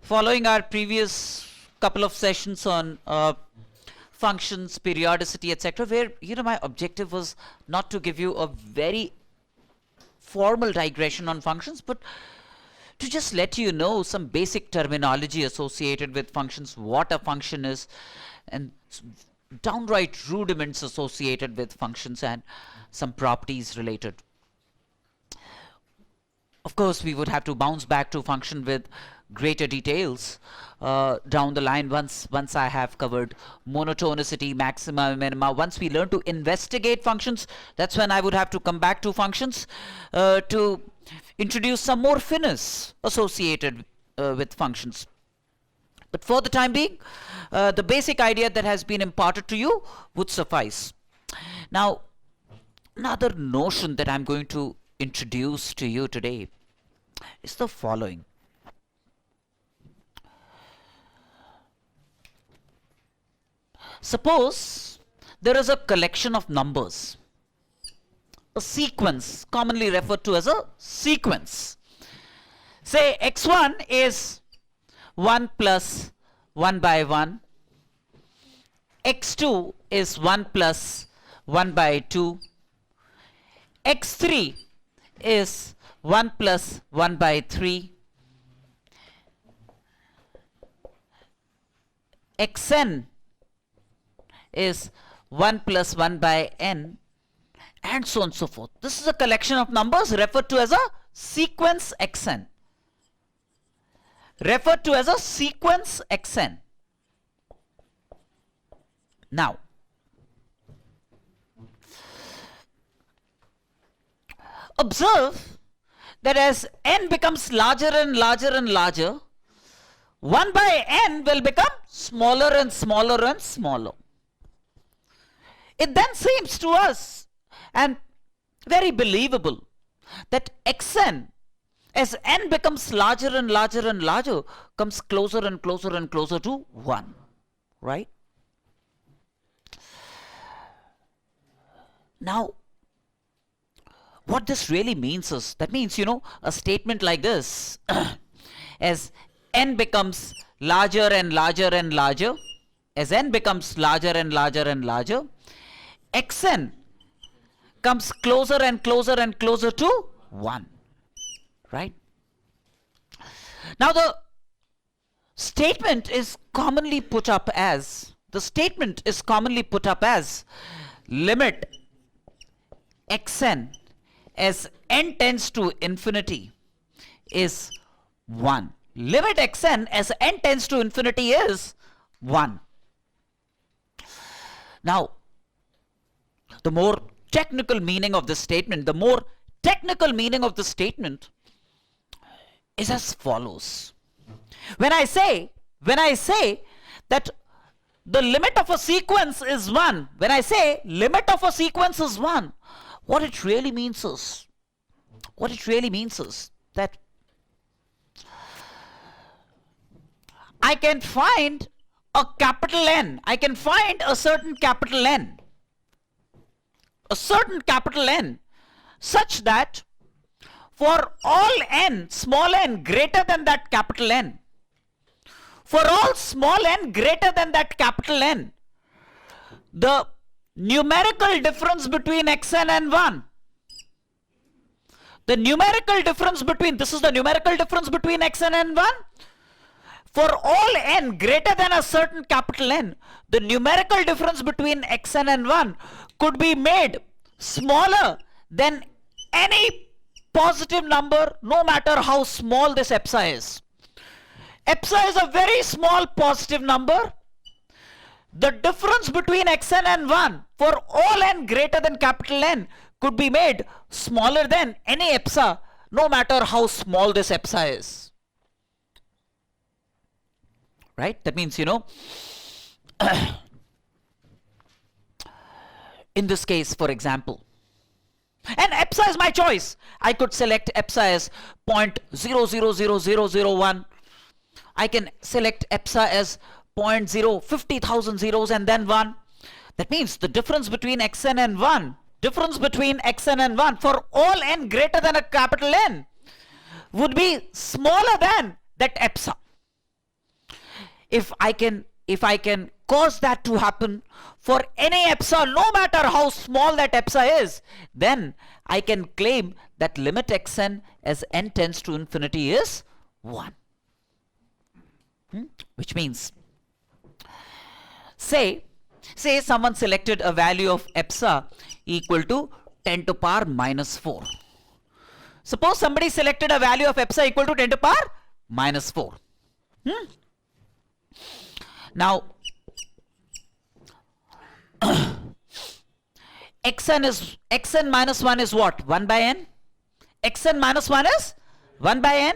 Following our previous couple of sessions on functions, periodicity, etc., where my objective was not to give you a very formal digression on functions, but to just let you know some basic terminology associated with functions, what a function is, and downright rudiments associated with functions and some properties related. Of course, we would have to bounce back to function with greater details down the line once I have covered monotonicity, maxima, minima. Once we learn to investigate functions, that's when I would have to come back to functions to introduce some more finesse associated with functions. But for the time being, the basic idea that has been imparted to you would suffice. Now, another notion that I'm going to introduce to you today is the following. Suppose there is a collection of numbers, a sequence, commonly referred to as a sequence. Say x1 is 1 plus 1 by 1, x2 is 1 plus 1 by 2, x3 is 1 plus 1 by 3, xn is 1 plus 1 by n, and so on and so forth. This is a collection of numbers referred to as a sequence xn. Referred to as a sequence xn. Now, observe that as n becomes larger and larger and larger, 1 by n will become smaller and smaller and smaller. It then seems to us, and very believable, that xn, as n becomes larger and larger and larger, comes closer and closer and closer to 1, right? Now, what this really means is, that means, a statement like this, as n becomes larger and larger and larger, as n becomes larger and larger and larger, xn comes closer and closer and closer to 1, right? Now the statement is commonly put up as, limit xn as n tends to infinity is 1. Limit xn as n tends to infinity is 1. Now, the more technical meaning of this statement, is as follows. When I say that the limit of a sequence is 1, what it really means is that I can find a capital N, I can find a certain capital N, such that for all n, small n greater than that capital N, for all small n greater than that capital N, the numerical difference between xn and 1, this is the numerical difference between xn and 1, for all n greater than a certain capital N, the numerical difference between xn and 1 could be made smaller than any positive number, no matter how small this epsilon is. Epsilon is a very small positive number. The difference between xn and 1 for all n greater than capital N could be made smaller than any epsilon, no matter how small this epsilon is. Right? That means, in this case, for example, and epsilon is my choice. I could select epsilon as 0.000001. I can select epsilon as 0.0, 50,000 zeros and then 1. That means the difference between xn and 1, for all n greater than a capital N would be smaller than that epsilon. if I can cause that to happen for any epsilon, no matter how small that epsilon is, then I can claim that limit xn as n tends to infinity is 1. Which means, say someone selected a value of epsilon equal to 10 to power minus 4. Suppose somebody selected a value of epsilon equal to 10 to power minus 4. Now, xn minus 1 is what? 1 by n? Xn minus 1 is 1 by n.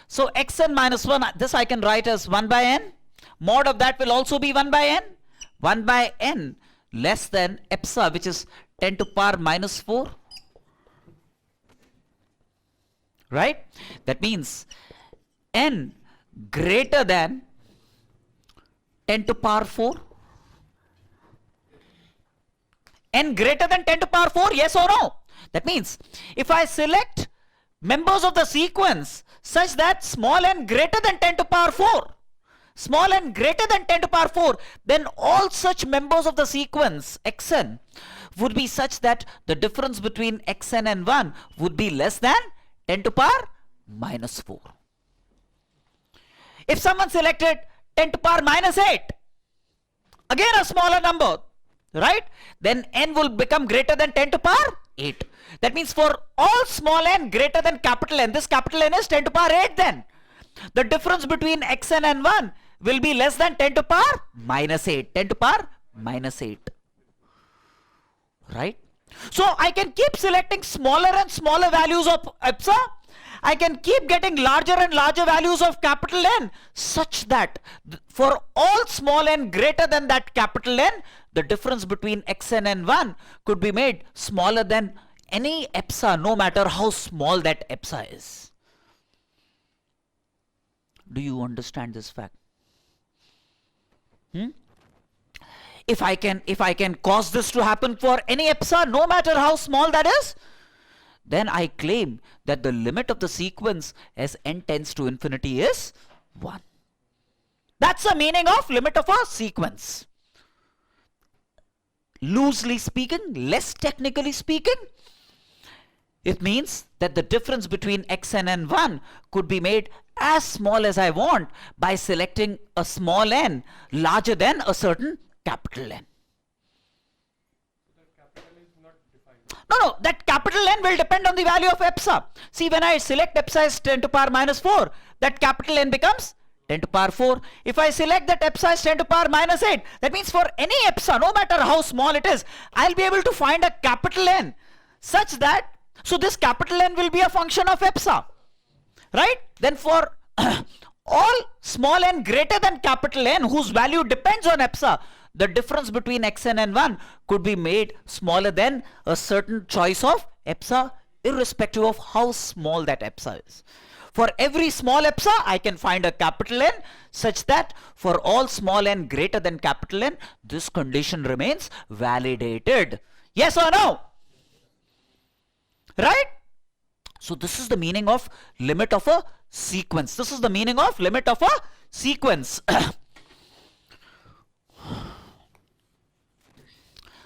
So xn minus 1, this I can write as 1 by n. Mod of that will also be 1 by n. 1 by n less than epsilon, which is 10 to power minus 4. Right? That means n greater than 10 to power 4. N greater than 10 to power 4, yes or no? That means if I select members of the sequence such that small n greater than 10 to power 4, small n greater than 10 to power 4, then all such members of the sequence xn would be such that the difference between xn and 1 would be less than 10 to power minus 4. If someone selected 10 to power minus 8, again a smaller number, right? Then n will become greater than 10 to power 8. That means for all small n greater than capital N, this capital N is 10 to power 8 then. The difference between xn and 1 will be less than 10 to power minus 8. 10 to power minus 8. Right? So I can keep selecting smaller and smaller values of epsilon. I can keep getting larger and larger values of capital N such that for all small n greater than that capital N, the difference between xn and 1 could be made smaller than any epsilon, no matter how small that epsilon is. Do you understand this fact? If I can cause this to happen for any epsilon, no matter how small that is, then I claim that the limit of the sequence as n tends to infinity is 1. That's the meaning of limit of a sequence. Loosely speaking, less technically speaking, it means that the difference between xn and 1 could be made as small as I want by selecting a small n larger than a certain capital N. No, that capital N will depend on the value of epsilon. See, when I select epsilon as 10 to power minus 4, that capital N becomes 10 to power 4. If I select that epsilon as 10 to power minus 8, that means for any epsilon, no matter how small it is, I'll be able to find a capital N such that, so this capital N will be a function of epsilon. Right? Then for all small n greater than capital N whose value depends on epsilon, the difference between xn and 1 could be made smaller than a certain choice of epsilon, irrespective of how small that epsilon is. For every small epsilon, I can find a capital N such that for all small n greater than capital N, this condition remains validated. Yes or no? Right? So this is the meaning of limit of a sequence. This is the meaning of limit of a sequence.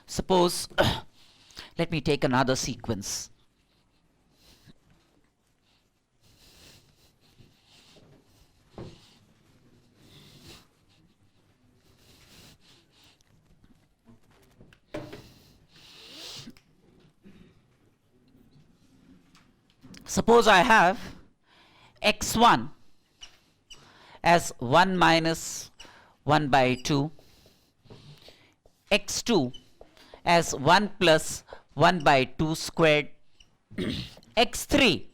Suppose, let me take another sequence. Suppose I have x1 as 1 minus 1 by 2, x2 as 1 plus 1 by 2 squared, x3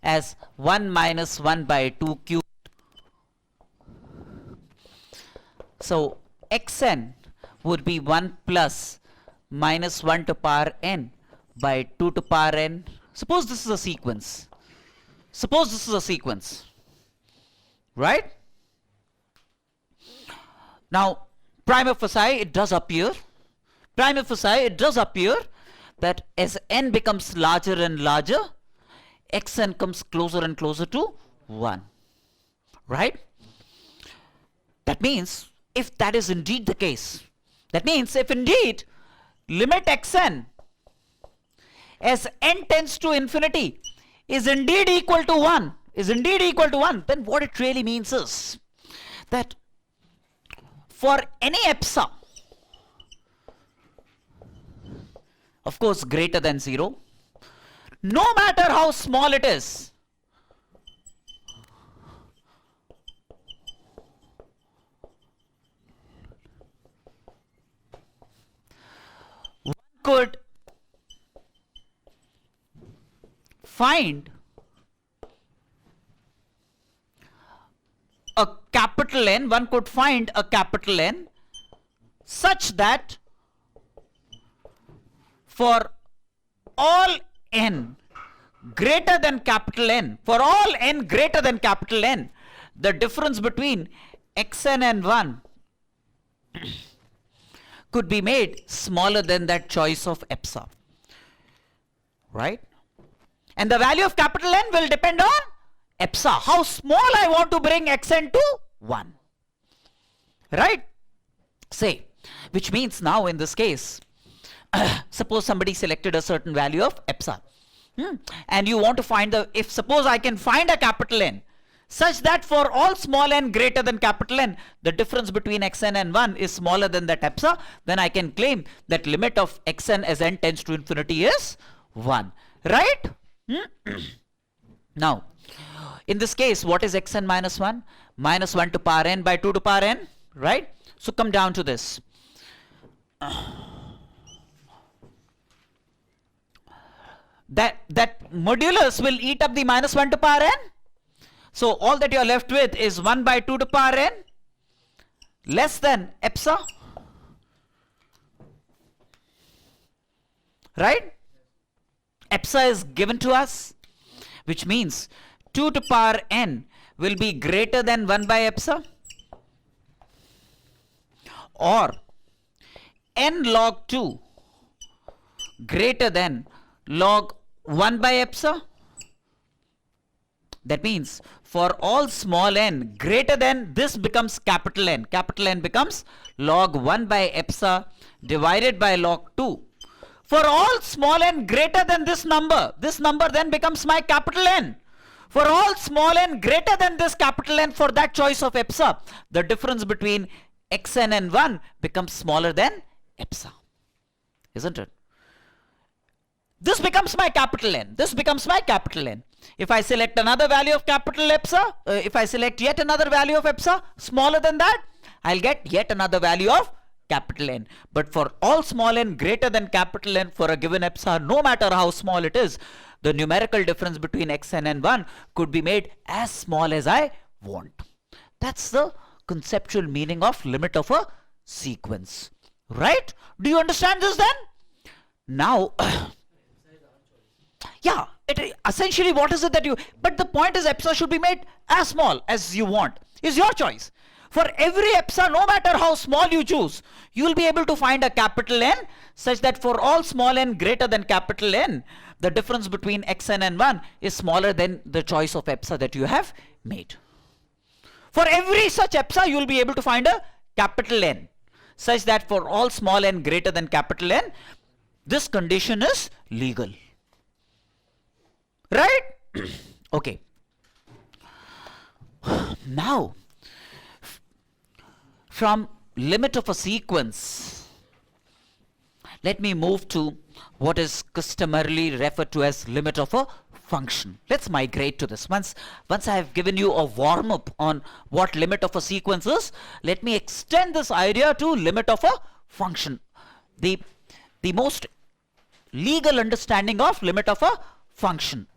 as 1 minus 1 by 2 cubed. So xn would be 1 plus minus 1 to power n by 2 to power n. Suppose this is a sequence. Suppose this is a sequence. Right? Now, prima facie, it does appear that as n becomes larger and larger, xn comes closer and closer to 1. Right? That means if that is indeed the case, that means if indeed limit xn as n tends to infinity is indeed equal to 1, then what it really means is that for any epsilon, of course greater than 0, no matter how small it is, one could find a capital N, such that for all n greater than capital N, the difference between xn and 1 could be made smaller than that choice of epsilon, right? And the value of capital N will depend on epsilon, how small I want to bring xn to 1, right? Say, which means now in this case, suppose somebody selected a certain value of epsilon, and you want to find suppose I can find a capital N such that for all small n greater than capital N, the difference between xn and 1 is smaller than that epsilon, then I can claim that limit of xn as n tends to infinity is 1, right? Now, in this case, what is xn minus 1? Minus 1 to power n by 2 to power n, right? So come down to this. That modulus will eat up the minus 1 to power n. So all that you are left with is 1 by 2 to power n less than epsilon, right? Epsilon is given to us, which means 2 to power n will be greater than 1 by epsilon, or n log 2 greater than log 1 by epsilon. That means for all small n greater than, this becomes capital N. Capital N becomes log 1 by epsilon divided by log 2. For all small n greater than this number then becomes my capital N. For all small n greater than this capital N for that choice of epsilon, the difference between xn and 1 becomes smaller than epsilon. Isn't it? This becomes my capital N. If I select another value of capital epsilon, if I select yet another value of epsilon smaller than that, I'll get yet another value of capital N. But for all small n greater than capital N for a given epsilon, no matter how small it is, the numerical difference between xn and 1 could be made as small as I want. That's the conceptual meaning of limit of a sequence, right? Do you understand this then? Now, yeah, essentially what is it that but the point is epsilon should be made as small as you want. Is your choice. For every epsilon, no matter how small you choose, you will be able to find a capital N such that for all small n greater than capital N, the difference between xn and 1 is smaller than the choice of epsilon that you have made. For every such epsilon, you will be able to find a capital N such that for all small n greater than capital N, this condition is legal. Right? Okay. Now, from limit of a sequence, let me move to what is customarily referred to as limit of a function. Let's migrate to this. Once I have given you a warm-up on what limit of a sequence is, let me extend this idea to limit of a function. The most legal understanding of limit of a function.